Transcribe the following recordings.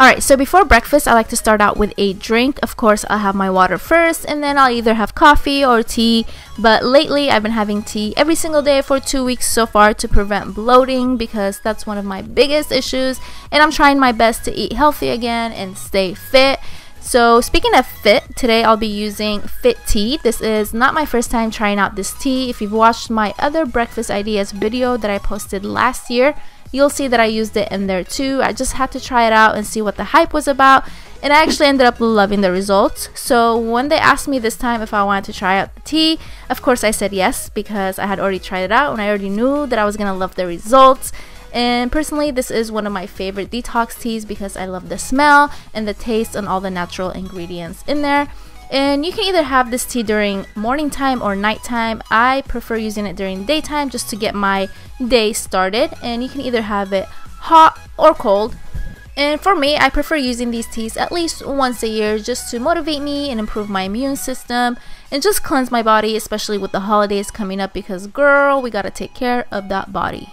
Alright, so before breakfast, I like to start out with a drink. Of course, I'll have my water first, and then I'll either have coffee or tea. But lately, I've been having tea every single day for 2 weeks so far to prevent bloating, because that's one of my biggest issues. And I'm trying my best to eat healthy again and stay fit. So speaking of fit, today I'll be using Fit Tea. This is not my first time trying out this tea. If you've watched my other breakfast ideas video that I posted last year, you'll see that I used it in there too. I just had to try it out and see what the hype was about, and I actually ended up loving the results. So when they asked me this time if I wanted to try out the tea, of course I said yes, because I had already tried it out and I already knew that I was gonna love the results. And personally, this is one of my favorite detox teas because I love the smell and the taste and all the natural ingredients in there. And you can either have this tea during morning time or nighttime. I prefer using it during daytime just to get my day started. And you can either have it hot or cold. And for me, I prefer using these teas at least once a year just to motivate me and improve my immune system and just cleanse my body, especially with the holidays coming up, because girl, we gotta take care of that body.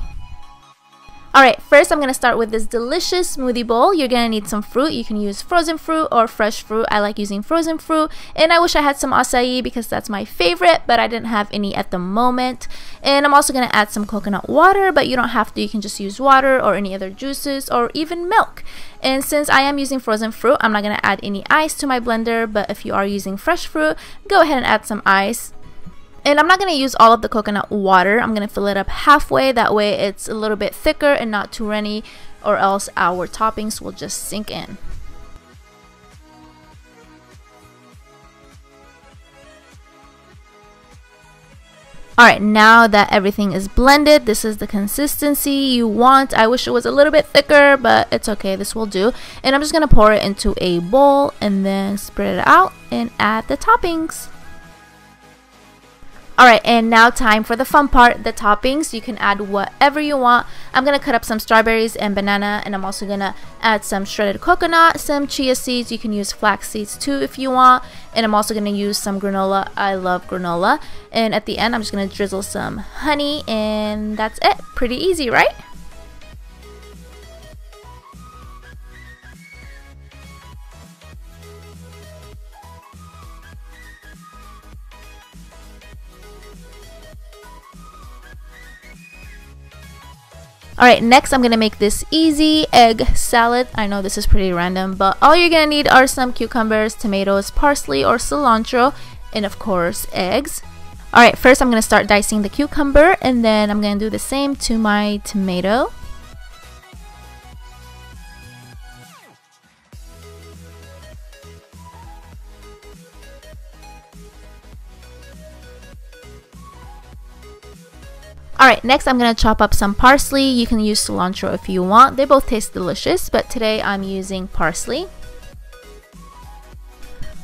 Alright, first I'm going to start with this delicious smoothie bowl. You're going to need some fruit. You can use frozen fruit or fresh fruit. I like using frozen fruit, and I wish I had some acai because that's my favorite, but I didn't have any at the moment. And I'm also going to add some coconut water, but you don't have to. You can just use water or any other juices or even milk. And since I am using frozen fruit, I'm not going to add any ice to my blender, but if you are using fresh fruit, go ahead and add some ice. And I'm not going to use all of the coconut water. I'm going to fill it up halfway. That way it's a little bit thicker and not too runny, or else our toppings will just sink in. Alright, now that everything is blended, this is the consistency you want. I wish it was a little bit thicker, but it's okay. This will do. And I'm just going to pour it into a bowl and then spread it out and add the toppings. Alright, and now time for the fun part, the toppings. You can add whatever you want. I'm going to cut up some strawberries and banana, and I'm also going to add some shredded coconut, some chia seeds. You can use flax seeds too if you want. And I'm also going to use some granola. I love granola. And at the end, I'm just going to drizzle some honey, and that's it. Pretty easy, right? Alright, next I'm going to make this easy egg salad. I know this is pretty random, but all you're going to need are some cucumbers, tomatoes, parsley or cilantro, and of course eggs. Alright, first I'm going to start dicing the cucumber, and then I'm going to do the same to my tomato. Alright, next I'm going to chop up some parsley. You can use cilantro if you want. They both taste delicious, but today I'm using parsley.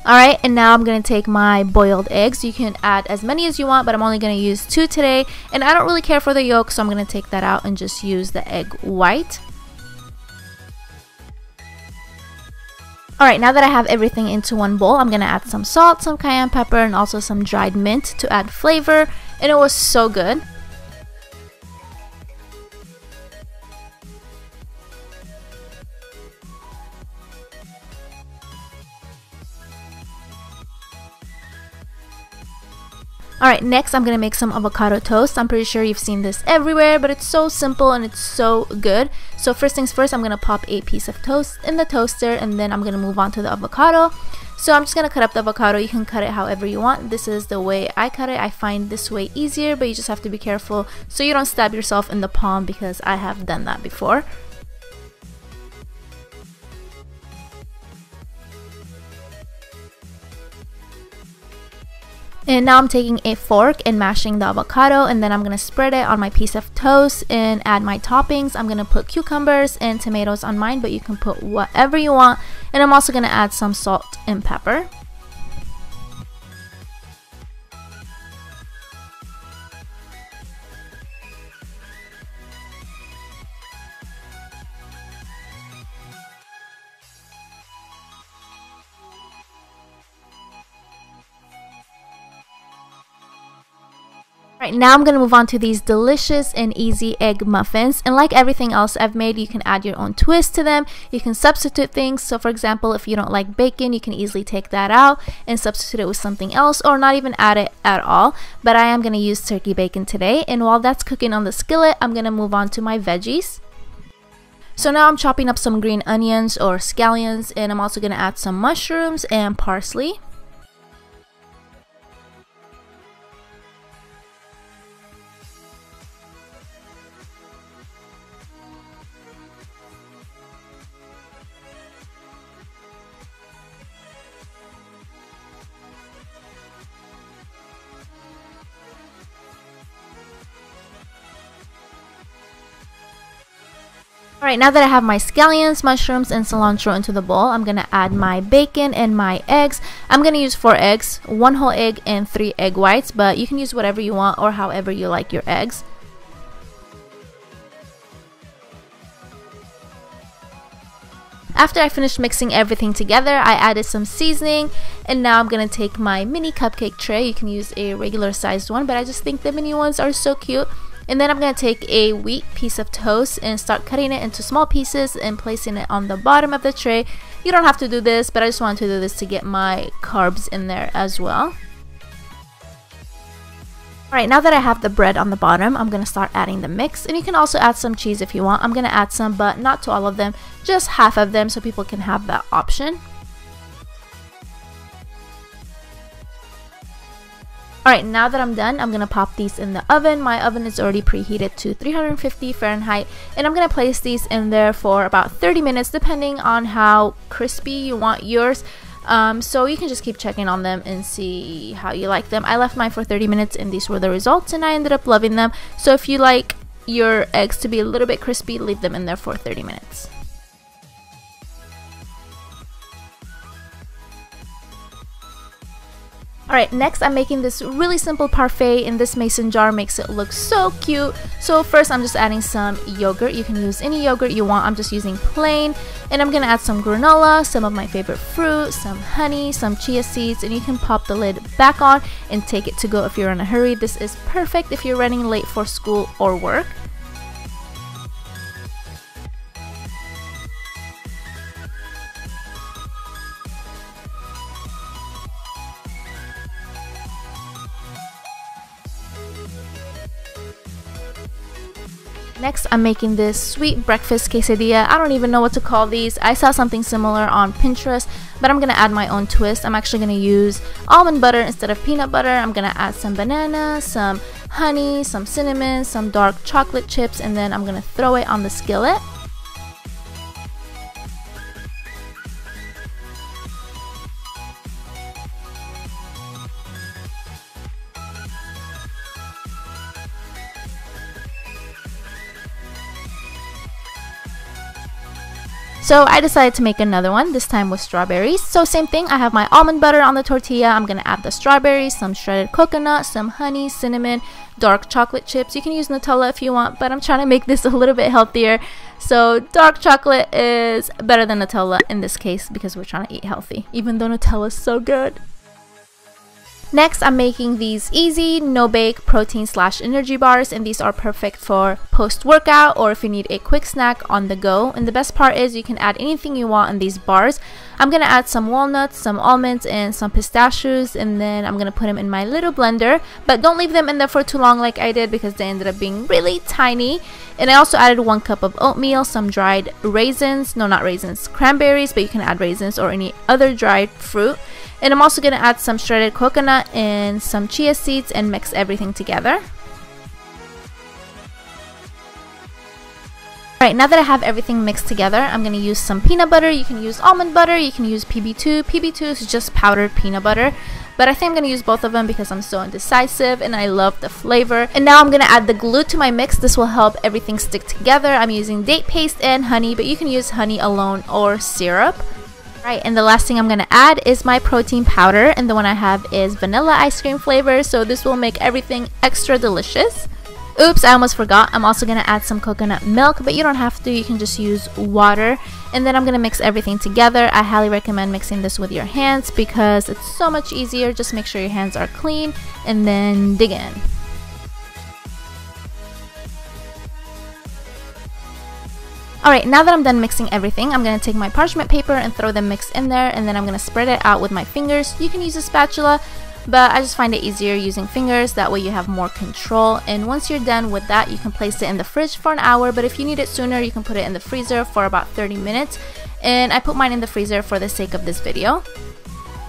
Alright, and now I'm going to take my boiled eggs. You can add as many as you want, but I'm only going to use 2 today. And I don't really care for the yolk, so I'm going to take that out and just use the egg white. Alright, now that I have everything into one bowl, I'm going to add some salt, some cayenne pepper, and also some dried mint to add flavor. And it was so good. Alright, next I'm going to make some avocado toast. I'm pretty sure you've seen this everywhere, but it's so simple and it's so good. So first things first, I'm going to pop a piece of toast in the toaster, and then I'm going to move on to the avocado. So I'm just going to cut up the avocado. You can cut it however you want. This is the way I cut it. I find this way easier, but you just have to be careful so you don't stab yourself in the palm, because I have done that before. And now I'm taking a fork and mashing the avocado, and then I'm going to spread it on my piece of toast and add my toppings. I'm going to put cucumbers and tomatoes on mine, but you can put whatever you want. And I'm also going to add some salt and pepper. Alright, now I'm going to move on to these delicious and easy egg muffins. And like everything else I've made, you can add your own twist to them. You can substitute things. So for example, if you don't like bacon, you can easily take that out and substitute it with something else, or not even add it at all. But I am going to use turkey bacon today. And while that's cooking on the skillet, I'm going to move on to my veggies. So now I'm chopping up some green onions or scallions, and I'm also going to add some mushrooms and parsley. Alright, now that I have my scallions, mushrooms, and cilantro into the bowl, I'm going to add my bacon and my eggs. I'm going to use 4 eggs, 1 whole egg, and 3 egg whites, but you can use whatever you want or however you like your eggs. After I finished mixing everything together, I added some seasoning, and now I'm going to take my mini cupcake tray. You can use a regular sized one, but I just think the mini ones are so cute. And then I'm going to take a wheat piece of toast and start cutting it into small pieces and placing it on the bottom of the tray. You don't have to do this, but I just wanted to do this to get my carbs in there as well. Alright, now that I have the bread on the bottom, I'm going to start adding the mix. And you can also add some cheese if you want. I'm going to add some, but not to all of them, just half of them so people can have that option. Alright, now that I'm done, I'm going to pop these in the oven. My oven is already preheated to 350 Fahrenheit, and I'm going to place these in there for about 30 minutes depending on how crispy you want yours. So you can just keep checking on them and see how you like them. I left mine for 30 minutes and these were the results, and I ended up loving them. So if you like your eggs to be a little bit crispy, leave them in there for 30 minutes. Alright, next I'm making this really simple parfait in this mason jar. Makes it look so cute. So first I'm just adding some yogurt. You can use any yogurt you want. I'm just using plain. And I'm going to add some granola, some of my favorite fruit, some honey, some chia seeds, and you can pop the lid back on and take it to go if you're in a hurry. This is perfect if you're running late for school or work. Next, I'm making this sweet breakfast quesadilla. I don't even know what to call these. I saw something similar on Pinterest, but I'm going to add my own twist. I'm actually going to use almond butter instead of peanut butter. I'm going to add some banana, some honey, some cinnamon, some dark chocolate chips, and then I'm going to throw it on the skillet. So I decided to make another one, this time with strawberries. So same thing, I have my almond butter on the tortilla. I'm going to add the strawberries, some shredded coconut, some honey, cinnamon, dark chocolate chips. You can use Nutella if you want, but I'm trying to make this a little bit healthier. So dark chocolate is better than Nutella in this case because we're trying to eat healthy, even though Nutella is so good. Next, I'm making these easy, no-bake protein/energy bars, and these are perfect for post-workout or if you need a quick snack on the go. And the best part is you can add anything you want in these bars. I'm going to add some walnuts, some almonds, and some pistachios, and then I'm going to put them in my little blender. But don't leave them in there for too long like I did because they ended up being really tiny. And I also added 1 cup of oatmeal, some dried raisins, no, not raisins, cranberries, but you can add raisins or any other dried fruit. And I'm also going to add some shredded coconut and some chia seeds and mix everything together. Alright, now that I have everything mixed together, I'm going to use some peanut butter. You can use almond butter, you can use PB2. PB2 is just powdered peanut butter. But I think I'm going to use both of them because I'm so indecisive and I love the flavor. And now I'm going to add the glue to my mix. This will help everything stick together. I'm using date paste and honey, but you can use honey alone or syrup. Right, and the last thing I'm going to add is my protein powder, and the one I have is vanilla ice cream flavor, so this will make everything extra delicious. Oops, I almost forgot. I'm also going to add some coconut milk, but you don't have to. You can just use water. And then I'm going to mix everything together. I highly recommend mixing this with your hands because it's so much easier. Just make sure your hands are clean and then dig in. Alright, now that I'm done mixing everything, I'm going to take my parchment paper and throw the mix in there, and then I'm going to spread it out with my fingers. You can use a spatula, but I just find it easier using fingers. That way you have more control. And once you're done with that, you can place it in the fridge for an hour, but if you need it sooner, you can put it in the freezer for about 30 minutes. And I put mine in the freezer for the sake of this video.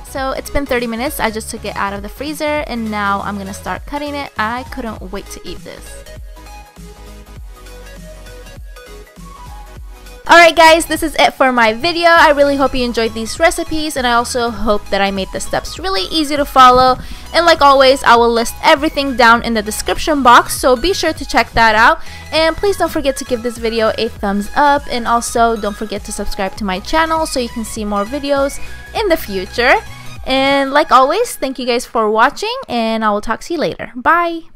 So it's been 30 minutes. I just took it out of the freezer, and now I'm going to start cutting it. I couldn't wait to eat this. Alright guys, this is it for my video. I really hope you enjoyed these recipes, and I also hope that I made the steps really easy to follow. And like always, I will list everything down in the description box, so be sure to check that out. And please don't forget to give this video a thumbs up, and also don't forget to subscribe to my channel so you can see more videos in the future. And like always, thank you guys for watching, and I will talk to you later. Bye!